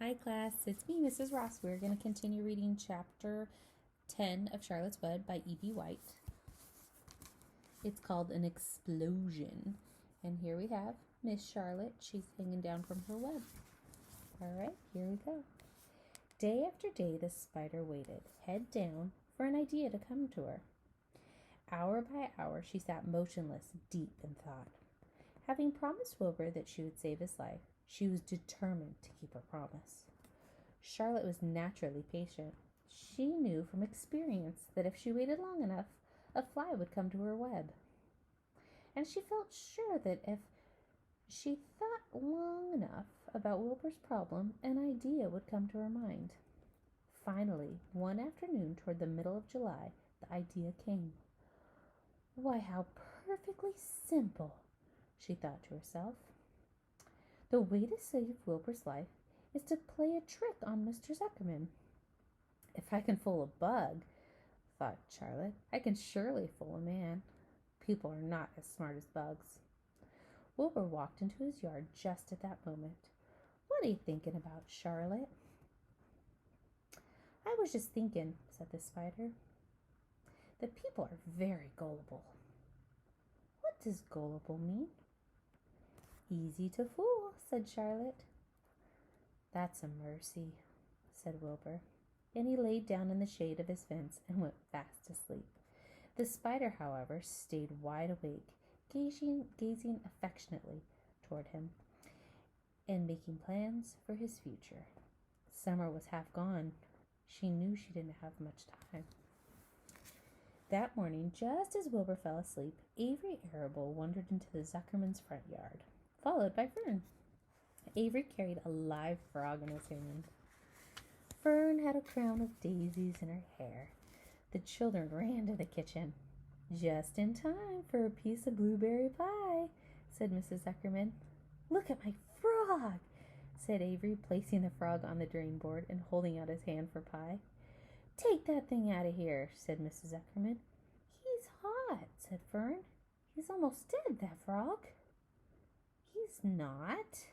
Hi class, it's me, Mrs. Ross. We're going to continue reading chapter 10 of Charlotte's Web by E.B.White. It's called An Explosion. And here we have Miss Charlotte. She's hanging down from her web. All right, here we go. Day after day, the spider waited, head down, for an idea to come to her. Hour by hour, she sat motionless, deep in thought. Having promised Wilbur that she would save his life, she was determined to keep her promise. Charlotte was naturally patient. She knew from experience that if she waited long enough, a fly would come to her web. And she felt sure that if she thought long enough about Wilbur's problem, an idea would come to her mind. Finally, one afternoon toward the middle of July, the idea came. Why, how perfectly simple, she thought to herself. The way to save Wilbur's life is to play a trick on Mr. Zuckerman. If I can fool a bug, thought Charlotte, I can surely fool a man. People are not as smart as bugs. Wilbur walked into his yard just at that moment. What are you thinking about, Charlotte? I was just thinking, said the spider, that people are very gullible. What does gullible mean? Easy to fool, said Charlotte. That's a mercy, said Wilbur, and he laid down in the shade of his fence and went fast asleep. The spider, however, stayed wide awake, gazing affectionately toward him and making plans for his future. Summer was half gone. She knew she didn't have much time. That morning, just as Wilbur fell asleep, Avery Arable wandered into the Zuckerman's front yard, followed by Fern. Avery carried a live frog in his hand. Fern had a crown of daisies in her hair. The children ran to the kitchen. Just in time for a piece of blueberry pie, said Mrs. Zuckerman. Look at my frog, said Avery, placing the frog on the drain board and holding out his hand for pie. Take that thing out of here, said Mrs. Zuckerman. He's hot, said Fern. He's almost dead, that frog. He's not.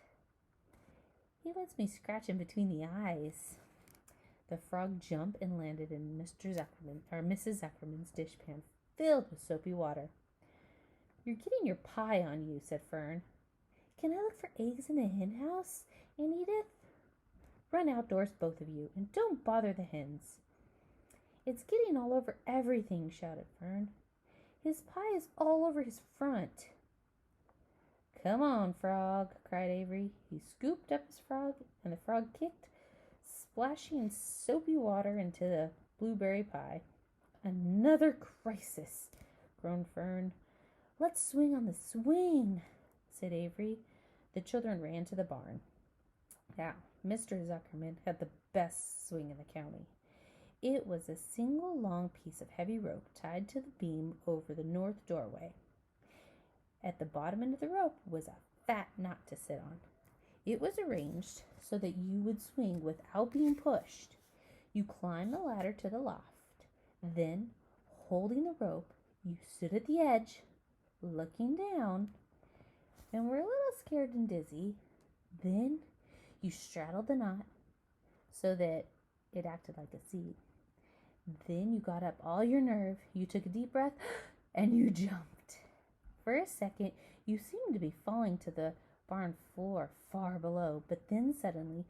He lets me scratch him between the eyes. The frog jumped and landed in Mrs. Zuckerman's dishpan, filled with soapy water. You're getting your pie on you, said Fern. Can I look for eggs in the hen house, Aunt Edith? Run outdoors, both of you, and don't bother the hens. It's getting all over everything, shouted Fern. His pie is all over his front. Come on, frog, cried Avery. He scooped up his frog, and the frog kicked, splashing soapy water into the blueberry pie. Another crisis, groaned Fern. Let's swing on the swing, said Avery. The children ran to the barn. Now, Mr. Zuckerman had the best swing in the county. It was a single long piece of heavy rope tied to the beam over the north doorway. At the bottom end of the rope was a fat knot to sit on. It was arranged so that you would swing without being pushed. You climbed the ladder to the loft. Then, holding the rope, you stood at the edge, looking down, and were a little scared and dizzy. Then, you straddled the knot so that it acted like a seat. Then you got up all your nerve, you took a deep breath, and you jumped. For a second, you seemed to be falling to the barn floor far below, but then suddenly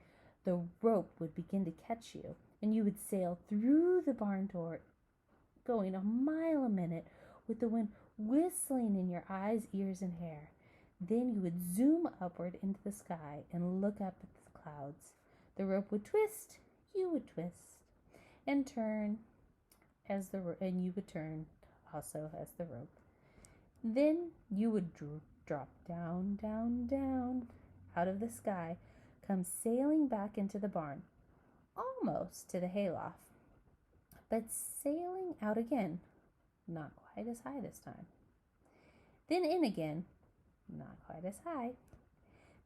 the rope would begin to catch you, and you would sail through the barn door, going a mile a minute, with the wind whistling in your eyes, ears, and hair. Then you would zoom upward into the sky and look up at the clouds. The rope would twist, you would twist, and turn and you would turn also as the rope. Then you would drop down, down, down out of the sky, come sailing back into the barn, almost to the hayloft, but sailing out again, not quite as high this time. Then in again, not quite as high.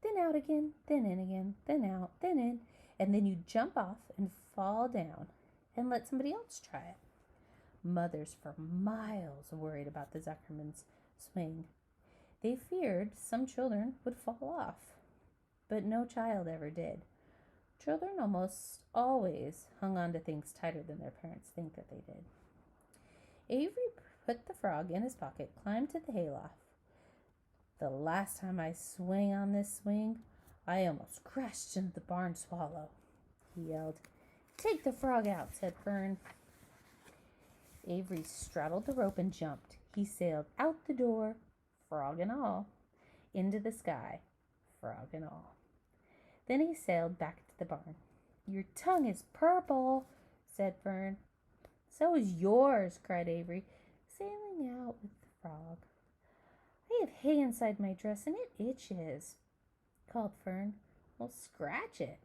Then out again, then in again, then out, then in, and then you jump off and fall down and let somebody else try it. Mothers for miles worried about the Zuckerman's swing. They feared some children would fall off, but no child ever did. Children almost always hung on to things tighter than their parents think that they did. Avery put the frog in his pocket, climbed to the hayloft. The last time I swung on this swing, I almost crashed into the barn swallow, he yelled. Take the frog out, said Fern. Avery straddled the rope and jumped. He sailed out the door, frog and all, into the sky, frog and all. Then he sailed back to the barn. Your tongue is purple, said Fern. So is yours, cried Avery, sailing out with the frog. I have hay inside my dress and it itches, called Fern. Well, scratch it,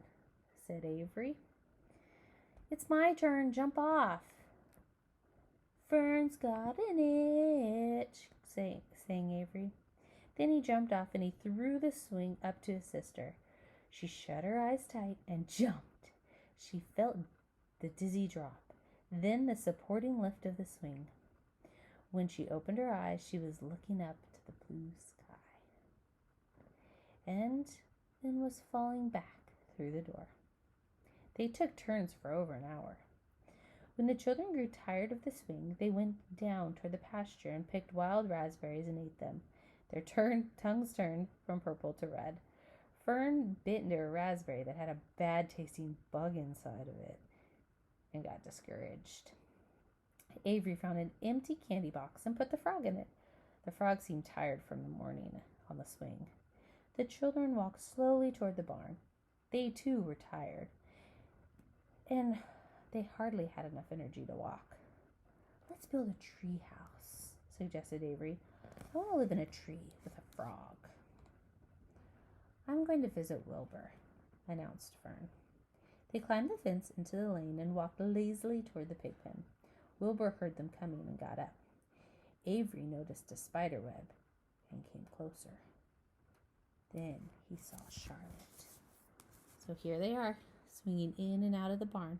said Avery. It's my turn, jump off. Fern's got an itch, sang Avery. Then he jumped off and he threw the swing up to his sister. She shut her eyes tight and jumped. She felt the dizzy drop, then the supporting lift of the swing. When she opened her eyes, she was looking up to the blue sky and then was falling back through the door. They took turns for over an hour. When the children grew tired of the swing, they went down toward the pasture and picked wild raspberries and ate them. Their tongues turned from purple to red. Fern bit into a raspberry that had a bad-tasting bug inside of it and got discouraged. Avery found an empty candy box and put the frog in it. The frog seemed tired from the morning on the swing. The children walked slowly toward the barn. They, too, were tired, and they hardly had enough energy to walk. Let's build a tree house, suggested Avery. I want to live in a tree with a frog. I'm going to visit Wilbur, announced Fern. They climbed the fence into the lane and walked lazily toward the pig pen. Wilbur heard them coming and got up. Avery noticed a spider web and came closer. Then he saw Charlotte. So here they are, swinging in and out of the barn.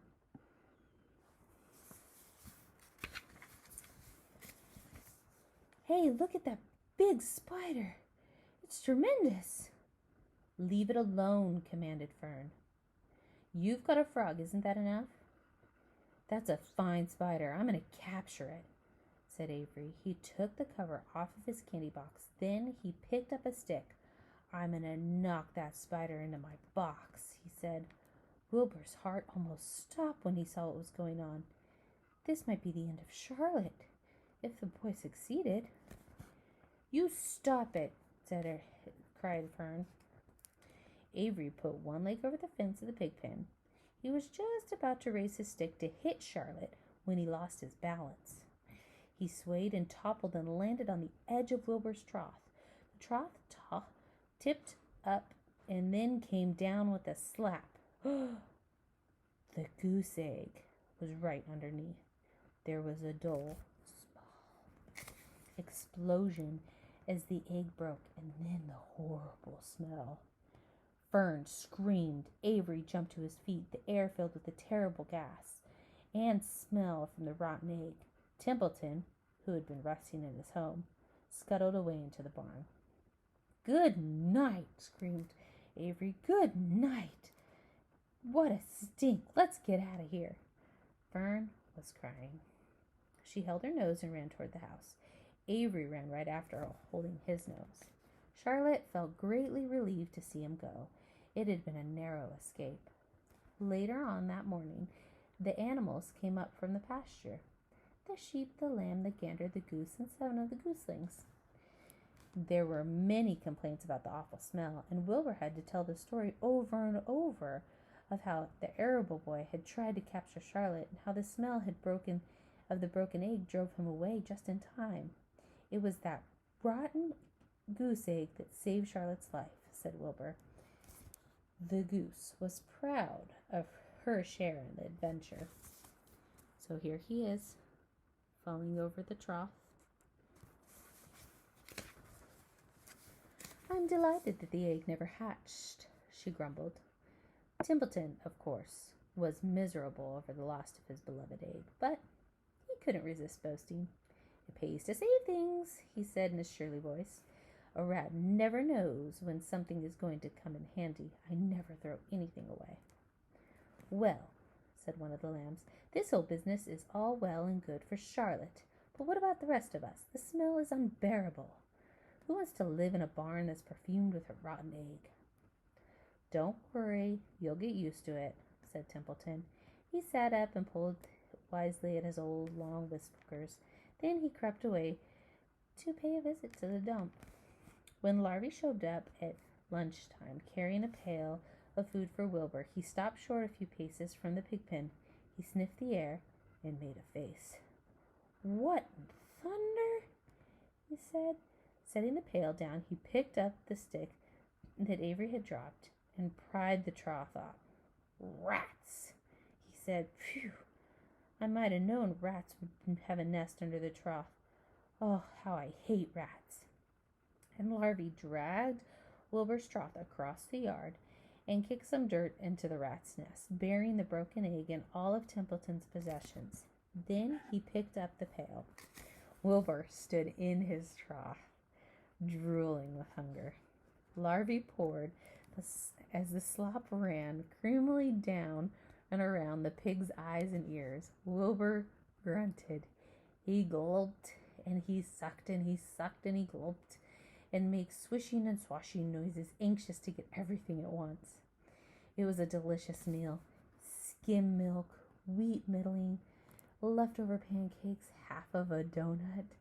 Hey, look at that big spider. It's tremendous. Leave it alone, commanded Fern. You've got a frog, isn't that enough? That's a fine spider. I'm going to capture it, said Avery. He took the cover off of his candy box. Then he picked up a stick. I'm going to knock that spider into my box, he said. Wilbur's heart almost stopped when he saw what was going on. This might be the end of Charlotte, if the boy succeeded. You stop it, cried Fern. Avery put one leg over the fence of the pig pen. He was just about to raise his stick to hit Charlotte when he lost his balance. He swayed and toppled and landed on the edge of Wilbur's trough. The trough tipped up and then came down with a slap. The goose egg was right underneath. There was a dull, small explosion as the egg broke, and then the horrible smell. Fern screamed. Avery jumped to his feet, the air filled with a terrible gas and smell from the rotten egg. Templeton, who had been resting in his home, scuttled away into the barn. Good night, screamed Avery. Good night. What a stink. Let's get out of here. Fern was crying. She held her nose and ran toward the house. Avery ran right after her, holding his nose. Charlotte felt greatly relieved to see him go. It had been a narrow escape. Later on that morning, the animals came up from the pasture. The sheep, the lamb, the gander, the goose, and 7 of the goslings. There were many complaints about the awful smell, and Wilbur had to tell the story over and over of how the arable boy had tried to capture Charlotte and how the smell of the broken egg drove him away just in time. It was that rotten goose egg that saved Charlotte's life, said Wilbur. The goose was proud of her share in the adventure. So here he is, falling over the trough. I'm delighted that the egg never hatched, she grumbled. Templeton, of course, was miserable over the loss of his beloved egg, but he couldn't resist boasting. It pays to save things, he said in his surly voice. A rat never knows when something is going to come in handy. I never throw anything away. "Well," said one of the lambs, "this whole business is all well and good for Charlotte. But what about the rest of us? The smell is unbearable. Who wants to live in a barn that's perfumed with a rotten egg?" "Don't worry, you'll get used to it," said Templeton. He sat up and pulled wisely at his old long whiskers. Then he crept away to pay a visit to the dump. When Larvy showed up at lunchtime carrying a pail of food for Wilbur, he stopped short a few paces from the pig pen. He sniffed the air and made a face. "What in thunder?" he said. Setting the pail down, he picked up the stick that Avery had dropped and pried the trough up. "Rats," he said. "Phew! I might have known rats would have a nest under the trough. Oh, how I hate rats." And Larvy dragged Wilbur's trough across the yard and kicked some dirt into the rat's nest, burying the broken egg and all of Templeton's possessions. Then he picked up the pail. Wilbur stood in his trough, drooling with hunger. Larvy poured as the slop ran creamily down and around the pig's eyes and ears. Wilbur grunted. He gulped and he sucked and he sucked and he gulped and made swishing and swashing noises, anxious to get everything at once. It was a delicious meal. Skim milk, wheat middling, leftover pancakes, half of a donut,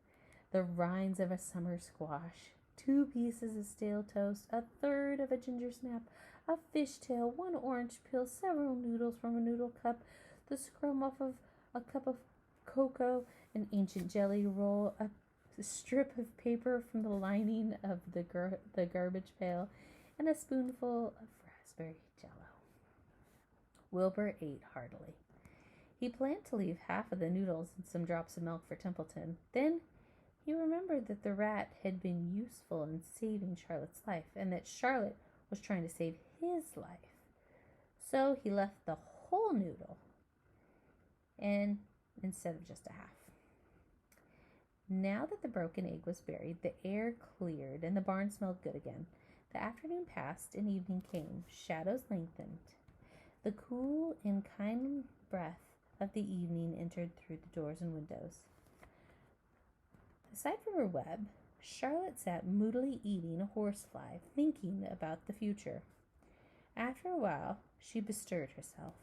the rinds of a summer squash, 2 pieces of stale toast, a third of a ginger snap, a fishtail, 1 orange peel, several noodles from a noodle cup, the scrum off of a cup of cocoa, an ancient jelly roll, a strip of paper from the lining of the garbage pail, and a spoonful of raspberry jello. Wilbur ate heartily. He planned to leave half of the noodles and some drops of milk for Templeton. Then he remembered that the rat had been useful in saving Charlotte's life, and that Charlotte was trying to save his life. So he left the whole noodle, and instead of just a half. Now that the broken egg was buried, the air cleared and the barn smelled good again. The afternoon passed and evening came. Shadows lengthened. The cool and kindly breath of the evening entered through the doors and windows. Aside from her web, Charlotte sat moodily eating a horsefly, thinking about the future. After a while, she bestirred herself.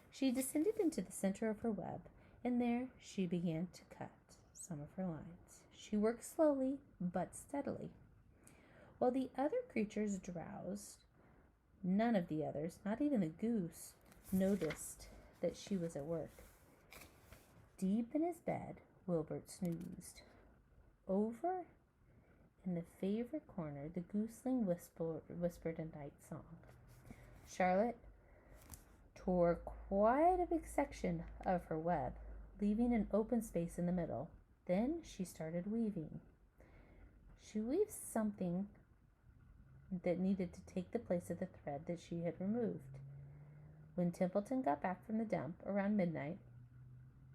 She descended into the center of her web, and there she began to cut some of her lines. She worked slowly but steadily. While the other creatures drowsed, none of the others, not even the goose, noticed that she was at work. Deep in his bed, Wilbur snoozed. Over in the favorite corner, the gooseling whispered a night song. Charlotte tore quite a big section of her web, leaving an open space in the middle. Then she started weaving. She weaved something that needed to take the place of the thread that she had removed. When Templeton got back from the dump around midnight,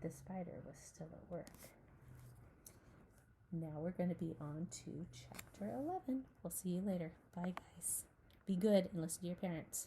the spider was still at work. Now we're going to be on to chapter 11. We'll see you later. Bye, guys. Be good and listen to your parents.